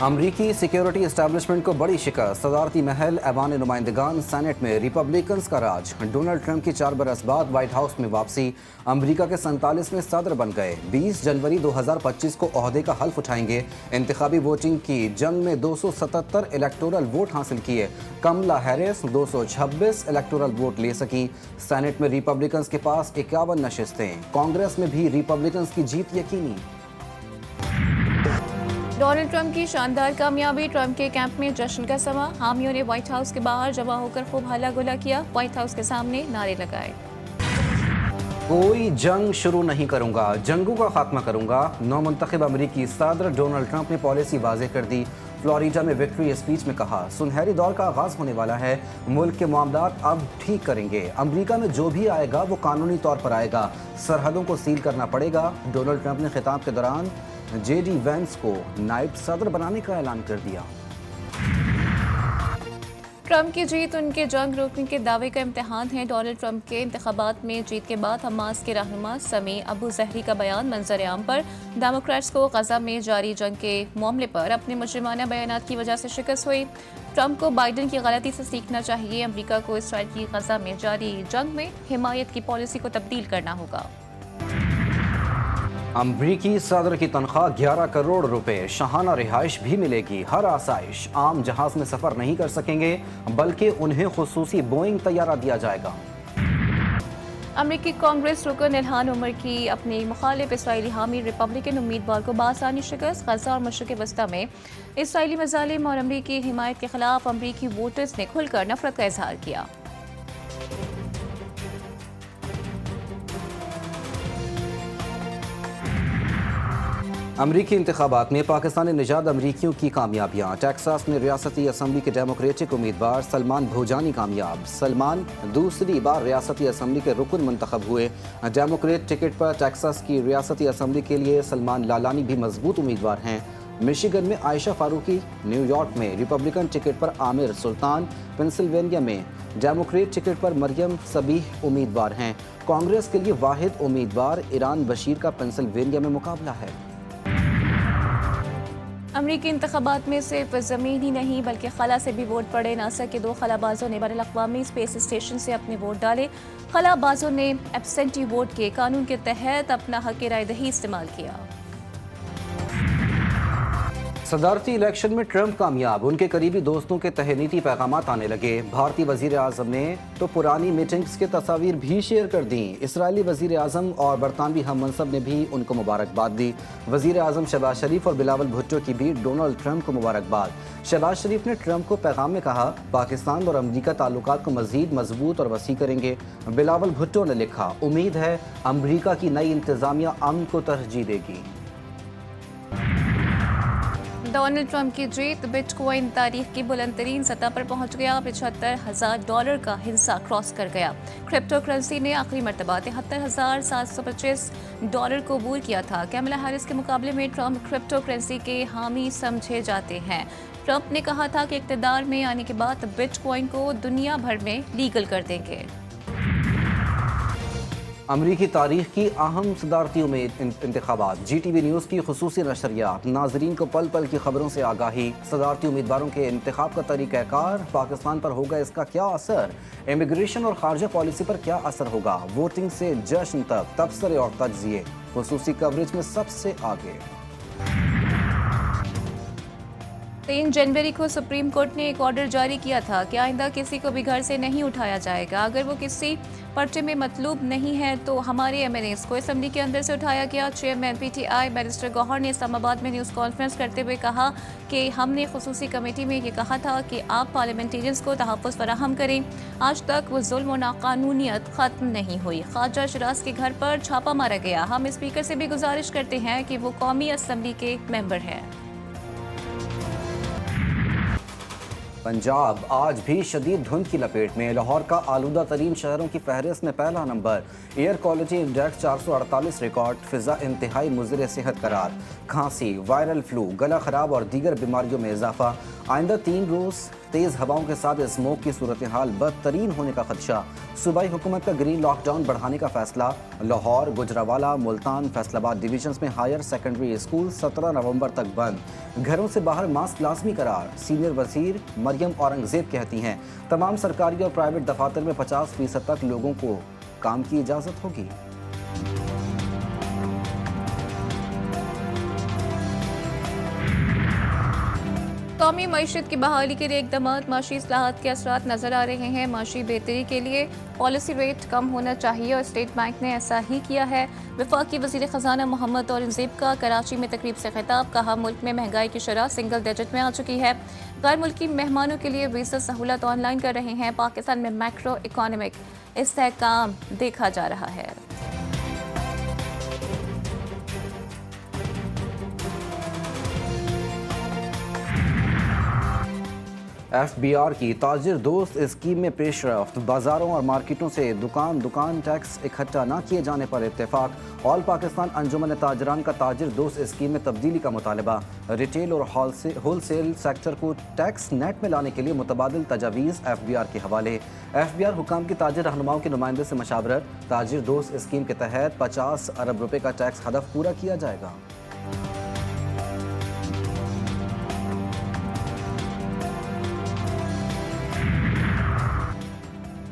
अमरीकी security establishment को बड़ी शिकस्त। सदारती महल, ऐवान नुमाइंदगान, सेनेट में रिपब्लिकन्स का राज। डोनाल्ड ट्रंप की 4 बरस बाद व्हाइट हाउस में वापसी। अमरीका के 47वें सदर बन गए। 20 जनवरी 2025 को ओहदे का हल्फ उठाएंगे। इंतखाबी वोटिंग की जंग में 277 इलेक्टोरल वोट हासिल किए। कमला हैरिस 226 इलेक्टोरल वोट ले सकी। सेनेट में रिपब्लिकन्स के पास 51 नशिस्तें। कांग्रेस में भी रिपब्लिकन्स की जीत यकीनी। डोनाल्ड ट्रंप की शानदार कामयाबी। ट्रंप के कैंप में जश्न का समा। हामियों ने व्हाइट हाउस के बाहर जमा होकर खूब हल्ला गुल्ला किया। व्हाइट हाउस के सामने नारे लगाए। कोई जंग शुरू नहीं करूंगा, जंगों का खात्मा करूंगा। नौमुंतखब अमरीकी सदर डोनाल्ड ट्रंप ने पॉलिसी वाज़ेह कर दी। फ्लोरिडा में विक्ट्री स्पीच में कहा, सुनहरी दौर का आगाज होने वाला है। मुल्क के मामलात अब ठीक करेंगे। अमरीका में जो भी आएगा वो कानूनी तौर पर आएगा। सरहदों को सील करना पड़ेगा। डोनाल्ड ट्रंप ने खिताब के दौरान जेडी वेंस को नायब सदर बनाने का ऐलान कर दिया। ट्रंप की जीत उनके जंग रोकने के दावे का इम्तिहान है। डोनाल्ड ट्रंप के इंतखाबात में जीत के बाद हमास के रहनुमा समी अबू जहरी का बयान मंजर आम पर। डेमोक्रेट्स को गजा में जारी जंग के मामले पर अपने मुजरिमाना बयानात की वजह से शिकस्त हुई। ट्रंप को बाइडन की गलती से सीखना चाहिए। अमरीका को इसराइल की गजा में जारी जंग में हिमायत की पॉलिसी को तब्दील करना होगा। अमरीकी सदर की तनख्वाह 11 करोड़ रुपए। शाहाना रिहाइश भी मिलेगी, हर आसाइश। आम जहाज में सफर नहीं कर सकेंगे, बल्कि उन्हें खुसूसी बोइंग तैयारा दिया जाएगा। अमरीकी कांग्रेस रुकन इल्हान उमर की अपनी मुखालिफ इसराइली हामी रिपब्लिकन उम्मीदवार को बासानी शिकस्त। गजा और मशरिक़ वस्ता में इसराइली मज़ालिम और अमरीकी हिमायत के खिलाफ अमरीकी वोटर्स ने खुलकर नफरत का इजहार किया। अमरीकी इंतखाबात में पाकिस्तानी निजात अमरीकियों की कामयाबियाँ। टेक्सास में रियासती असम्बली के डेमोक्रेटिक उम्मीदवार सलमान भोजानी कामयाब। सलमान दूसरी बार रियासती असम्बली के रुकन मंतखब हुए। डेमोक्रेट टिकट पर टेक्सास की रियासती असम्बली के लिए सलमान लालानी भी मजबूत उम्मीदवार हैं। मिशिगन में आयशा फारूकी, न्यूयॉर्क में रिपब्लिकन टिकट पर आमिर सुल्तान, पेंसिल्वेनिया में डेमोक्रेट टिकट पर मरियम सबीह उम्मीदवार हैं। कांग्रेस के लिए वाहिद उम्मीदवार ईरान बशीर का पेंसिल्वेनिया में मुकाबला है। अमरीकी इंतखाबात में सिर्फ ज़मीन ही नहीं बल्कि खला से भी वोट पड़े। नासा के 2 खलाबाजों ने बैनुल-अक़वामी स्पेस स्टेशन से अपने वोट डाले। खलाबाजों ने एब्सेंटी वोट के कानून के तहत अपना हक़ राय दही इस्तेमाल किया। सदारती इलेक्शन में ट्रंप कामयाब। उनके करीबी दोस्तों के तहनीती पैगामात आने लगे। भारतीय वजीर आज़म ने तो पुरानी मीटिंग्स के तस्वीर भी शेयर कर दी। इसराइली वजीर आज़म और बरतानवी हम मनसब ने भी उनको मुबारकबाद दी। वजीर आज़म शहबाज शरीफ और बिलावल भुट्टो की भी डोनाल्ड ट्रंप को मुबारकबाद। शहबाज शरीफ ने ट्रंप को पैगाम में कहा, पाकिस्तान और अमरीका ताल्लुकात को मज़ीद मजबूत और वसी करेंगे। बिलावल भुट्टो ने लिखा, उम्मीद है अमरीका की नई इंतज़ामिया अमन को तरजीह देगी। डोनाल्ड ट्रंप की जीत। बिटकॉइन तारीख की बुलंद तरीन सतह पर पहुंच गया। $75,000 का हिस्सा क्रॉस कर गया। क्रिप्टो करेंसी ने आखिरी मरतबा $73,725 को अबूर किया था। कैमला हैरिस के मुकाबले में ट्रंप क्रिप्टो करेंसी के हामी समझे जाते हैं। ट्रंप ने कहा था कि इक़्तिदार में आने के बाद बिटकॉइन को दुनिया भर में लीगल कर देंगे। अमरीकी तारीख की अहम सदारती इंतखाबात। GTV न्यूज़ की खुसूसी नशरियात। नाजरीन को पल पल की खबरों से आगाही। सदारती उम्मीदवारों के इंतखाब का तरीक़ाकार। पाकिस्तान पर होगा इसका क्या असर? इमिग्रेशन और खारजा पॉलिसी पर क्या असर होगा? वोटिंग से जश्न तक तबसरे और तज्जिए खुसूसी कवरेज में सबसे आगे। 3 जनवरी को सुप्रीम कोर्ट ने एक ऑर्डर जारी किया था कि आइंदा किसी को भी घर से नहीं उठाया जाएगा। अगर वो किसी पर्चे में मतलूब नहीं है तो हमारे MNAs को असम्बली के अंदर से उठाया गया। चेयरमैन PTI बैरिस्टर गौहर ने इस्लामाबाद में न्यूज़ कॉन्फ्रेंस करते हुए कहा कि हमने खुसूसी कमेटी में ये कहा था कि आप पार्लियामेंटेरियंस को तहफ़्फ़ुज़ फराहम करें। आज तक वो जुल्म और नाकानूनियत ख़त्म नहीं हुई। ख्वाजा शिराज के घर पर छापा मारा गया। हम स्पीकर से भी गुजारिश करते हैं कि वो कौमी असम्बली के मेंबर हैं। पंजाब आज भी शदीद धुंध की लपेट में। लाहौर का आलूदा तरीन शहरों की फहरिस्त में पहला number. Air quality index 448 record. फिजा इंतहाई मुज़र सेहत करार। खांसी, वायरल फ्लू, गला खराब और दीगर बीमारियों में इजाफा। आइंदा 3 रोज़ तेज हवाओं के साथ स्मोक की सूरत हाल बदतरीन होने का खदशा। सूबाई हुकूमत का ग्रीन लॉकडाउन बढ़ाने का फैसला। लाहौर, गुजरावाला, मुल्तान, फैसलाबाद डिवीजन्स में हायर सेकेंडरी स्कूल 17 नवंबर तक बंद। घरों से बाहर मास्क लाजमी करार। सीनियर वजीर मरियम औरंगजेब कहती हैं तमाम सरकारी और प्राइवेट दफातर में 50% तक लोगों को काम की इजाज़त होगी। कौमी मईशत की बहाली के लिए इकदाम। माशी इस्लाहात के असरात नजर आ रहे हैं। माशी बेहतरी के लिए पॉलिसी रेट कम होना चाहिए और स्टेट बैंक ने ऐसा ही किया है। वफाकी वज़ीर ख़जाना मोहम्मद औरंगज़ेब का कराची में तकरीब से खिताब। कहा मुल्क में महंगाई की शरह सिंगल डिजिट में आ चुकी है। गैर मुल्की मेहमानों के लिए वीज़ा सहूलत ऑनलाइन कर रहे हैं। पाकिस्तान में मैक्रो इकॉनमिक इस्तेहकाम देखा जा रहा है। FBR की ताजिर दोस्त स्कीम में पेशरफ्त। बाजारों और मार्केटों से दुकान टैक्स इकट्ठा न किए जाने पर इत्तेफाक। ऑल पाकिस्तान अंजुमन ताजरान का ताजिर दोस्त स्कीम में तब्दीली का मुतालबा। रिटेल और होलसेल सेक्टर को टैक्स नेट में लाने के लिए मुतबादिल तजावीज़ FBR के हवाले। FBR हुकाम की ताजिर रहनुमाओं के नुमाइंदे से मशावरत। ताजिर दोस्त स्कीम के तहत 50 अरब रुपए का टैक्स हदफ पूरा किया जाएगा।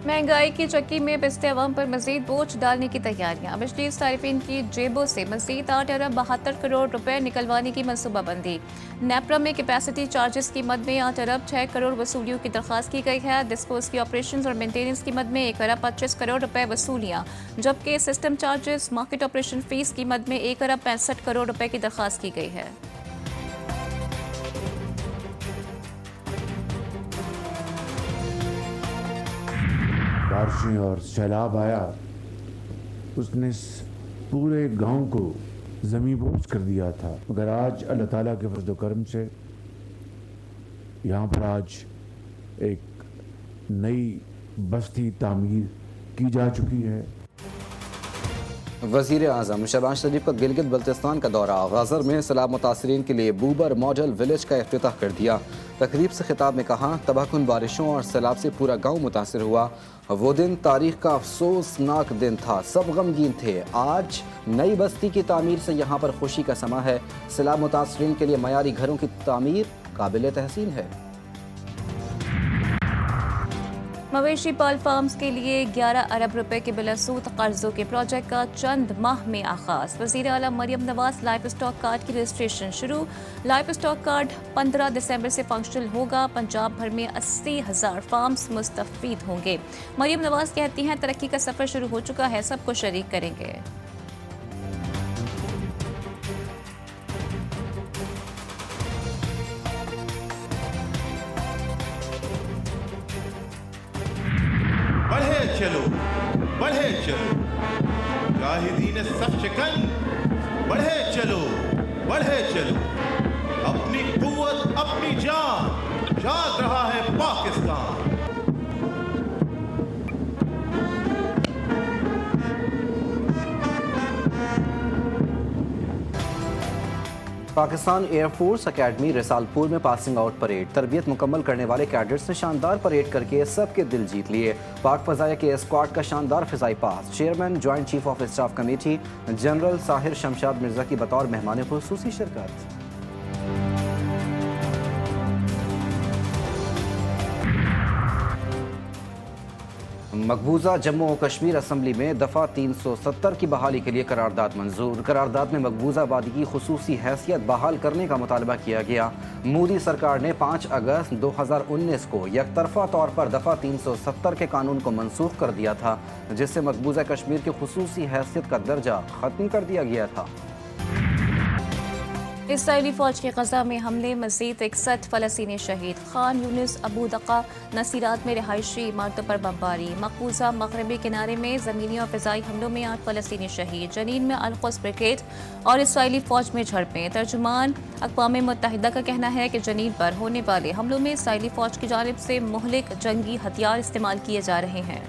महंगाई की चक्की में पिसते अवाम पर मजीद बोझ डालने की तैयारियां। बिजली सारिफिन की जेबों से मजीद 8 अरब 72 करोड़ रुपए निकलवाने की मनसूबाबंदी। नेपरा में कैपेसिटी चार्जेस की मद में 8 अरब 6 करोड़ वसूलियों की दरख्वास्त की गई है। डिस्पोज की ऑपरेशन और मेंटेनेंस की मद में 1 अरब 25 करोड़ रुपए वसूलियाँ, जबकि system charges market operation fees की मद में 1 अरब 65 करोड़ रुपए की दरख्वास्त की गई है। बारिशें और सैलाब आया, उसने पूरे गांव को ज़मींबोझ कर दिया था। मगर आज अल्लाह ताला के फज़ल करम से यहाँ पर आज एक नई बस्ती तामीर की जा चुकी है। वज़ीर आज़म शहबाज शरीफ का गिलगित बल्तिस्तान का दौरा। गज़र में सैलाब मुतासरीन के लिए बूबर मॉडल विलेज का इफ्तिताह कर दिया। तकरीब से खिताब में कहा तबाहकुन बारिशों और सैलाब से पूरा गांव मुतासर हुआ। वो दिन तारीख का अफसोसनाक दिन था, सब गमगीन थे। आज नई बस्ती की तामीर से यहाँ पर खुशी का समा है। सैलाब मुतासरीन के लिए मयारी घरों की तामीर काबिल तहसीन है। मवेशी पाल फार्म्स के लिए 11 अरब रुपए के बिलासूद कर्जों के प्रोजेक्ट का चंद माह में आगाज। वज़ीर आला Maryam Nawaz life stock card की रजिस्ट्रेशन शुरू। लाइफ स्टॉक कार्ड 15 दिसंबर से फंक्शनल होगा। पंजाब भर में 80,000 फार्म्स मुस्तफीद होंगे। मरियम नवाज कहती हैं तरक्की का सफर शुरू हो चुका है, सबको शरीक करेंगे। बढ़े चलो जाहिदीन सफ शिकन, बढ़े चलो अपनी कुव्वत अपनी जान, याद रहा है पाकिस्तान। पाकिस्तान एयरफोर्स अकेडमी रिसालपुर में पासिंग आउट परेड। तरबियत मुकम्मल करने वाले कैडेट्स ने शानदार परेड करके सबके दिल जीत लिए। पाक फजाया के स्क्वाड का शानदार फिजाई pass. Chairman joint chief of staff committee general Sahir Shamshad Mirza की बतौर मेहमान खुसूसी शिरकत। मकबूजा जम्मू और कश्मीर असम्बली में दफ़ा 370 की बहाली के लिए करारदाद मंजूर। करारदाद में मकबूजा आबादी की खुसूसी हैसियत बहाल करने का मुतालबा किया गया। मोदी सरकार ने 5 अगस्त 2019 को यकतरफा तौर पर दफ़ा 370 के कानून को मनसूख कर दिया था, जिससे मकबूजा कश्मीर की खुसूसी हैसियत का दर्जा ख़त्म कर दिया गया था। इसराइली फौज के गजा में हमले, मजीद 61 फलस्तीनी शहीद। खान यूनिस अबू दका नसीरात में रिहायशी इमारतों पर बमबारी। मकबूजा मगरबी किनारे में ज़मीनी और फ़िज़ाई हमलों में 8 फलस्तीनी शहीद। जनीन में अल-क़ुद्स ब्रिगेड और इसराइली फौज में झड़पें। तर्जुमान अक़वाम मुत्तहिदा का कहना है कि जनीन पर होने वाले हमलों में इसराइली फौज की जानिब से मुहलिक जंगी हथियार इस्तेमाल किए जा रहे हैं।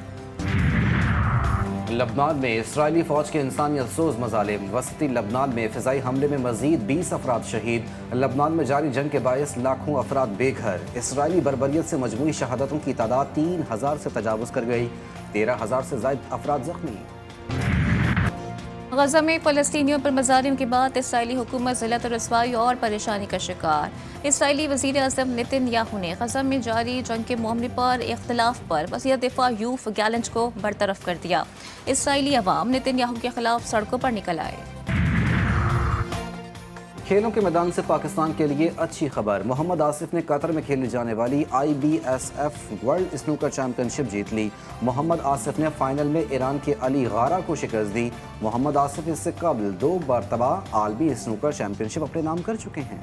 لبنان میں اسرائیلی فوج کے انسانیت سوز مظالم، وسطی لبنان میں فضائی حملے میں مزید 20 افراد شہید، لبنان میں جاری جنگ کے باعث لاکھوں افراد بے گھر، اسرائیلی بربریت سے مجموعی شہادتوں کی تعداد 3000 سے تجاوز کر گئی، 13000 سے زائد افراد زخمی۔ غزہ میں فلسطینیوں پر مظالم کے بعد اسرائیلی حکومت ذلت و رسوائی اور پریشانی کا شکار۔ اسرائیلی وزیر اعظم نیتن یاہو نے غزہ میں جاری جنگ کے معاملے پر اختلاف پر وزیر دفاع یوف گیلنٹ کو برطرف کر دیا۔ اسرائیلی عوام نیتن یاہو کے خلاف سڑکوں پر نکل آئے۔ کھیلوں کے میدان سے پاکستان کے لیے اچھی خبر، محمد آصف نے قطر میں کھیلی جانے والی IBSF ورلڈ اسنوکر چیمپئن شپ جیت لی۔ محمد آصف نے فائنل میں ایران کے علی غارہ کو شکست دی۔ محمد آصف اس سے قبل 2 مرتبہ عالمی اسنوکر چیمپئن شپ اپنے نام کر چکے ہیں۔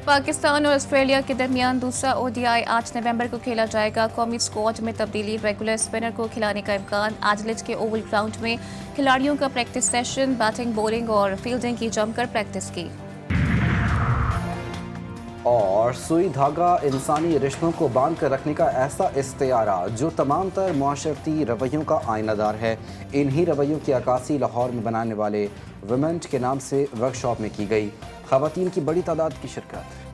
پاکستان اور آسٹریلیا کے درمیان دوسرا ODI 8 نومبر کو کھیلا جائے گا۔ قومی اسکواڈ میں تبدیلی، ریگولر اسپنر کو کھلانے کا امکان، ایڈلیڈ کے اوول گراؤنڈ میں کھلاڑیوں کا پریکٹس سیشن، بیٹنگ، بولنگ اور فیلڈنگ کی جم کر پریکٹس کی۔ اور سوئی دھاگا انسانی رشتوں کو باندھ کر رکھنے کا ایسا استعارہ جو تمام تر معاشرتی رویوں کا آئینہ دار ہے، انہی رویوں کی عکاسی لاہور میں بنانے والے ویمنٹ کے نام سے ورکشاپ میں کی گئی۔ خواتین کی بڑی تعداد کی شرکت۔